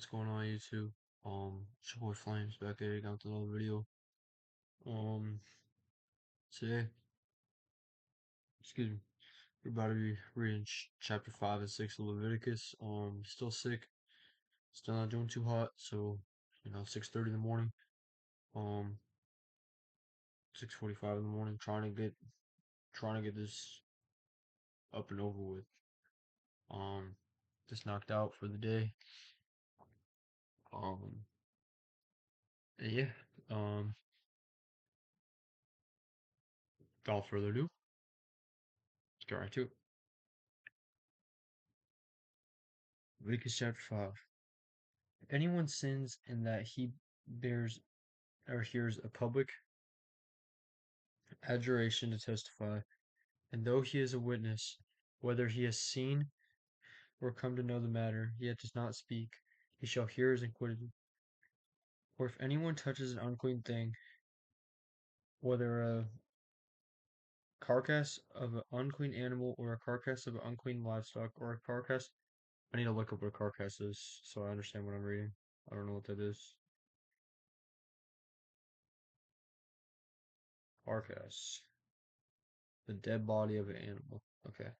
What's going on YouTube? It's your boy Flames back there again with another video. Um, Today, excuse me, we're about to be reading chapter 5 and 6 of Leviticus. Still sick, still not doing too hot, so 6:30 in the morning. Um, 6:45 in the morning, trying to get this up and over with. Just knocked out for the day. Um, and yeah. Um, Without further ado, let's get right to it. Leviticus chapter 5. If anyone sins in that he bears or hears a public adjuration to testify, and though he is a witness, whether he has seen or come to know the matter, yet does not speak, he shall hear is acquitted. Or if anyone touches an unclean thing, whether a carcass of an unclean animal or a carcass of unclean livestock or a carcass, I need to look up what a carcass is so I understand what I'm reading. I don't know what that is. Carcass. The dead body of an animal. Okay.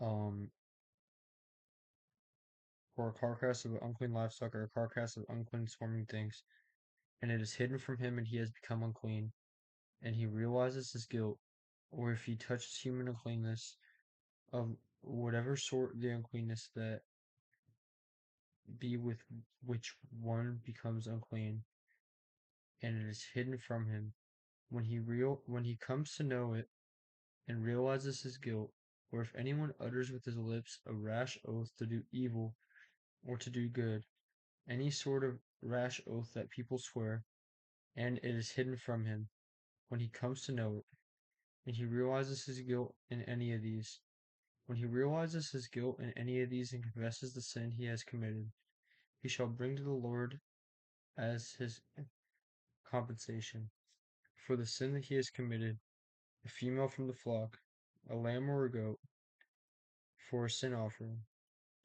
Um, or a carcass of unclean livestock, or a carcass of unclean swarming things, and it is hidden from him, and he has become unclean, and he realizes his guilt, or if he touches human uncleanness, of whatever sort the uncleanness that be with which one becomes unclean, and it is hidden from him, when he comes to know it, and realizes his guilt, or if anyone utters with his lips a rash oath to do evil or to do good, any sort of rash oath that people swear, and it is hidden from him, when he comes to know it, and he realizes his guilt in any of these. When he realizes his guilt in any of these and confesses the sin he has committed, he shall bring to the Lord as his compensation for the sin that he has committed a female from the flock, a lamb or a goat, for a sin offering,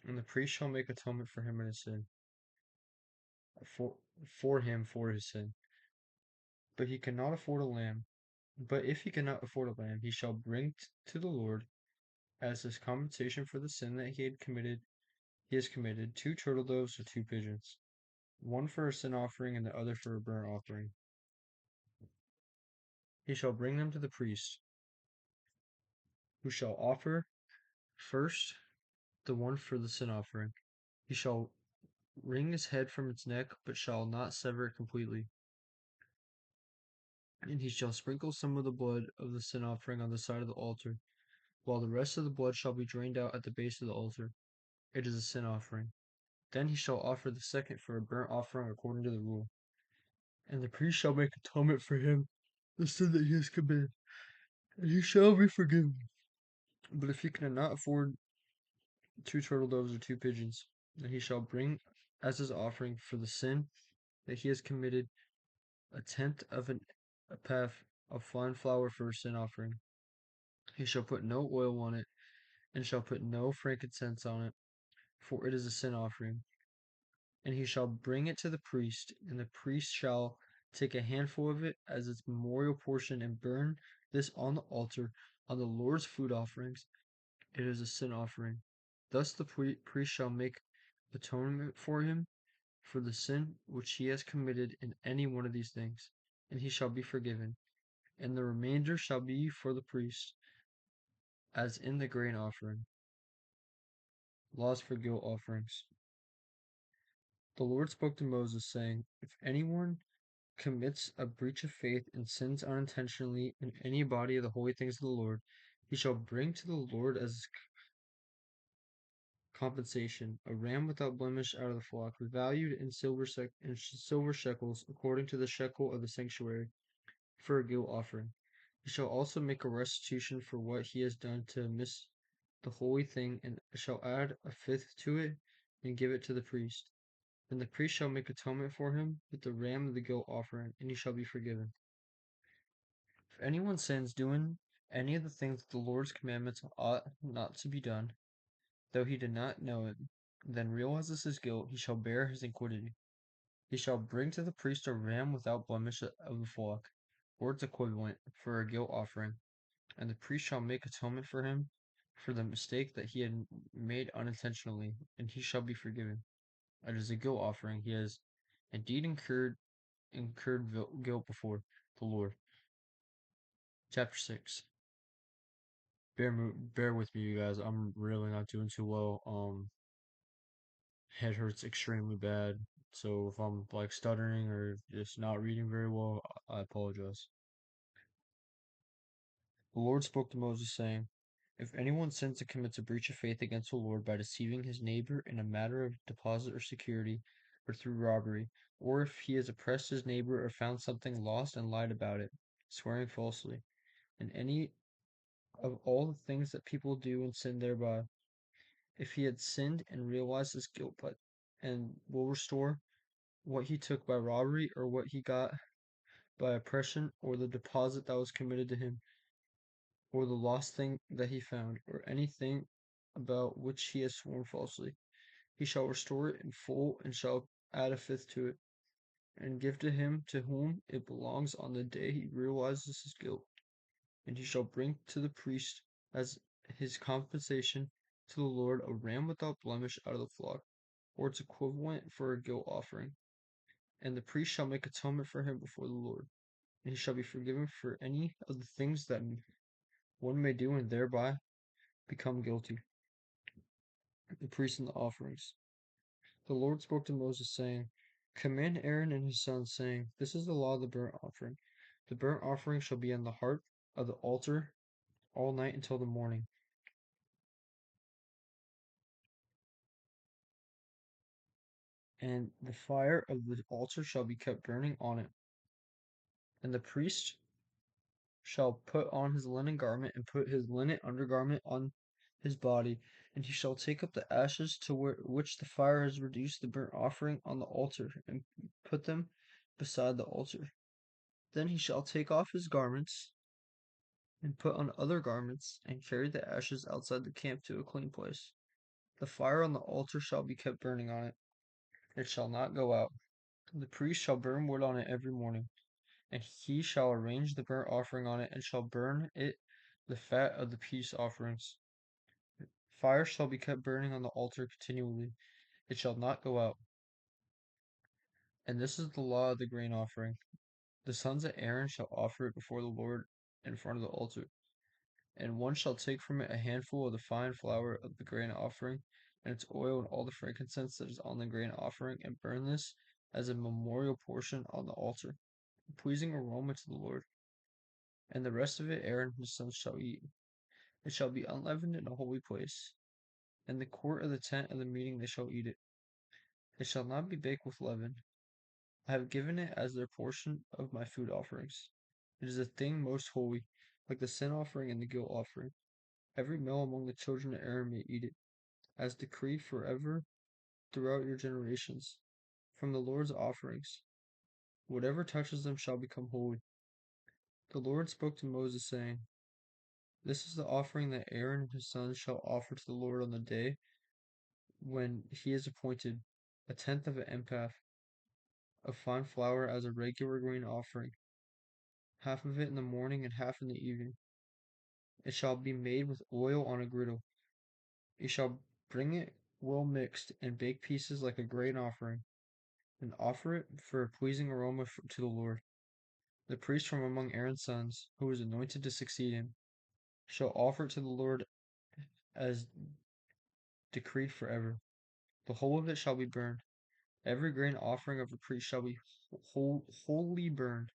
and the priest shall make atonement for him in his sin, for, for him for his sin. But he cannot afford a lamb. But if he cannot afford a lamb, he shall bring to the Lord as his compensation for the sin that he has committed 2 turtle doves or 2 pigeons, one for a sin offering and the other for a burnt offering. He shall bring them to the priest, who shall offer first the one for the sin offering. He shall wring his head from its neck, but shall not sever it completely. And he shall sprinkle some of the blood of the sin offering on the side of the altar, while the rest of the blood shall be drained out at the base of the altar. It is a sin offering. Then he shall offer the second for a burnt offering according to the rule. And the priest shall make atonement for him the sin that he has committed, and he shall be forgiven. But if he cannot afford 2 turtle doves or 2 pigeons, then he shall bring as his offering for the sin that he has committed a tenth of an ephah of fine flour for a sin offering. He shall put no oil on it, and shall put no frankincense on it, for it is a sin offering. And he shall bring it to the priest, and the priest shall take a handful of it as its memorial portion and burn this on the altar on the Lord's food offerings. It is a sin offering. Thus the priest shall make atonement for him for the sin which he has committed in any one of these things, and he shall be forgiven. And the remainder shall be for the priest, as in the grain offering. Laws for guilt offerings. The Lord spoke to Moses, saying, If anyone commits a breach of faith and sins unintentionally in any body of the holy things of the Lord, he shall bring to the Lord as compensation a ram without blemish out of the flock, valued in silver shekels, according to the shekel of the sanctuary, for a guilt offering. He shall also make a restitution for what he has done to miss the holy thing, and shall add a fifth to it, and give it to the priest. Then the priest shall make atonement for him with the ram of the guilt offering, and he shall be forgiven. If anyone sins doing any of the things that the Lord's commandments ought not to be done, though he did not know it, then realizes his guilt, he shall bear his iniquity. He shall bring to the priest a ram without blemish of the flock, or its equivalent, for a guilt offering, and the priest shall make atonement for him for the mistake that he had made unintentionally, and he shall be forgiven. It is a guilt offering. He has indeed incurred guilt before the Lord. Chapter 6. Bear with me, you guys. I'm really not doing too well. Head hurts extremely bad. So if I'm like stuttering or just not reading very well, I apologize. The Lord spoke to Moses, saying, if anyone sins and commits a breach of faith against the Lord by deceiving his neighbor in a matter of deposit or security, or through robbery, or if he has oppressed his neighbor or found something lost and lied about it, swearing falsely, and any of all the things that people do and sin thereby, if he had sinned and realized his guilt, and will restore what he took by robbery or what he got by oppression or the deposit that was committed to him, or the lost thing that he found, or anything about which he has sworn falsely, he shall restore it in full and shall add a fifth to it, and give to him to whom it belongs on the day he realizes his guilt. And he shall bring to the priest as his compensation to the Lord a ram without blemish out of the flock, or its equivalent for a guilt offering. And the priest shall make atonement for him before the Lord, and he shall be forgiven for any of the things that one may do and thereby become guilty. The priest and the offerings. The Lord spoke to Moses, saying, command Aaron and his sons, saying, this is the law of the burnt offering. The burnt offering shall be on the heart of the altar all night until the morning. And the fire of the altar shall be kept burning on it. And the priest shall put on his linen garment and put his linen undergarment on his body, and he shall take up the ashes to which the fire has reduced the burnt offering on the altar, and put them beside the altar. Then he shall take off his garments and put on other garments, and carry the ashes outside the camp to a clean place. The fire on the altar shall be kept burning on it, it shall not go out. The priest shall burn wood on it every morning, and he shall arrange the burnt offering on it, and shall burn it the fat of the peace offerings. Fire shall be kept burning on the altar continually, it shall not go out. And this is the law of the grain offering. The sons of Aaron shall offer it before the Lord in front of the altar. And one shall take from it a handful of the fine flour of the grain offering, and its oil, and all the frankincense that is on the grain offering, and burn this as a memorial portion on the altar, a pleasing aroma to the Lord. And the rest of it Aaron and his sons shall eat. It shall be unleavened in a holy place. In the court of the tent of the meeting they shall eat it. It shall not be baked with leaven. I have given it as their portion of my food offerings. It is a thing most holy, like the sin offering and the guilt offering. Every male among the children of Aaron may eat it, as decreed forever throughout your generations, from the Lord's offerings. Whatever touches them shall become holy. The Lord spoke to Moses, saying, this is the offering that Aaron and his sons shall offer to the Lord on the day when he is appointed, a tenth of an ephah of fine flour as a regular grain offering, half of it in the morning and half in the evening. It shall be made with oil on a griddle. You shall bring it well mixed, and bake pieces like a grain offering, and offer it for a pleasing aroma to the Lord. The priest from among Aaron's sons, who is anointed to succeed him, shall offer it to the Lord as decreed forever. The whole of it shall be burned. Every grain offering of a priest shall be wholly burned.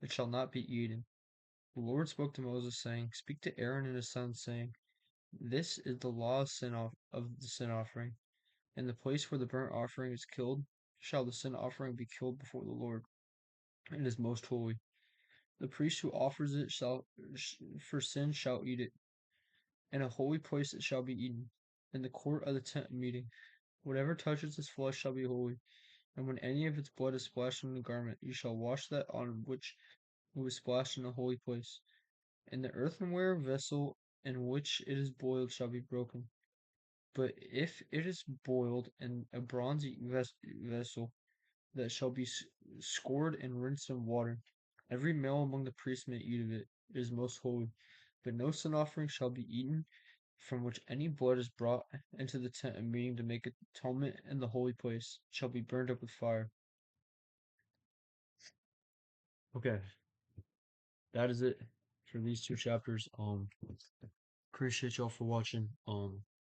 It shall not be eaten. The Lord spoke to Moses, saying, speak to Aaron and his sons, saying, this is the law of the sin offering. In the place where the burnt offering is killed, shall the sin offering be killed before the Lord. It is most holy. The priest who offers it for sin shall eat it. In a holy place it shall be eaten, in the court of the tent of meeting. Whatever touches its flesh shall be holy. And when any of its blood is splashed on the garment, you shall wash that on which it was splashed in a holy place. And the earthenware vessel in which it is boiled shall be broken. But if it is boiled in a bronzy vessel that shall be scoured and rinsed in water, every male among the priests may eat of it. It is most holy. But no sin offering shall be eaten from which any blood is brought into the tent of meeting to make atonement in the holy place, shall be burned up with fire. Okay, that is it for these two chapters. Appreciate y'all for watching.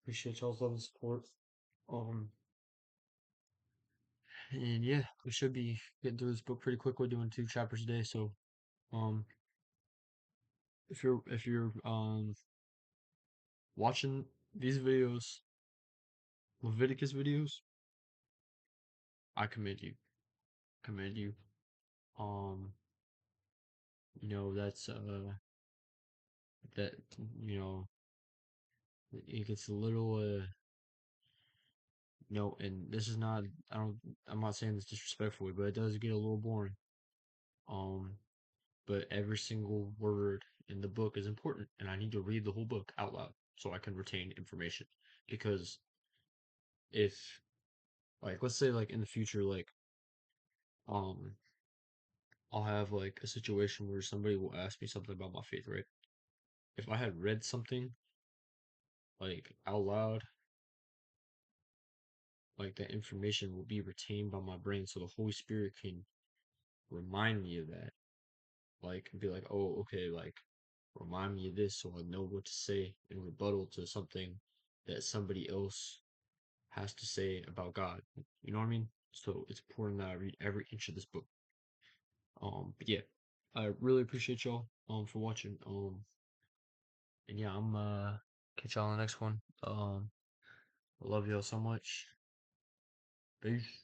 Appreciate y'all's love and support. Um, and yeah, we should be getting through this book pretty quickly, doing 2 chapters a day. So, um, if you're watching these videos, Leviticus videos, I commend you. Commend you. Um, that's that you know it gets a little and this is not I'm not saying this disrespectfully, but it does get a little boring. Um, but every single word in the book is important, and I need to read the whole book out loud so I can retain information. Because if, like, let's say, like, in the future, like, um, I'll have, like, a situation where somebody will ask me something about my faith, right? If I had read something, like, out loud, like, that information will be retained by my brain so the Holy Spirit can remind me of that. Like, and be like, oh, okay, like, remind me of this so I know what to say in rebuttal to something that somebody else has to say about God. You know what I mean? So it's important that I read every inch of this book. But yeah, I really appreciate y'all for watching. And yeah, I'm catch y'all on the next one. I love y'all so much. Peace.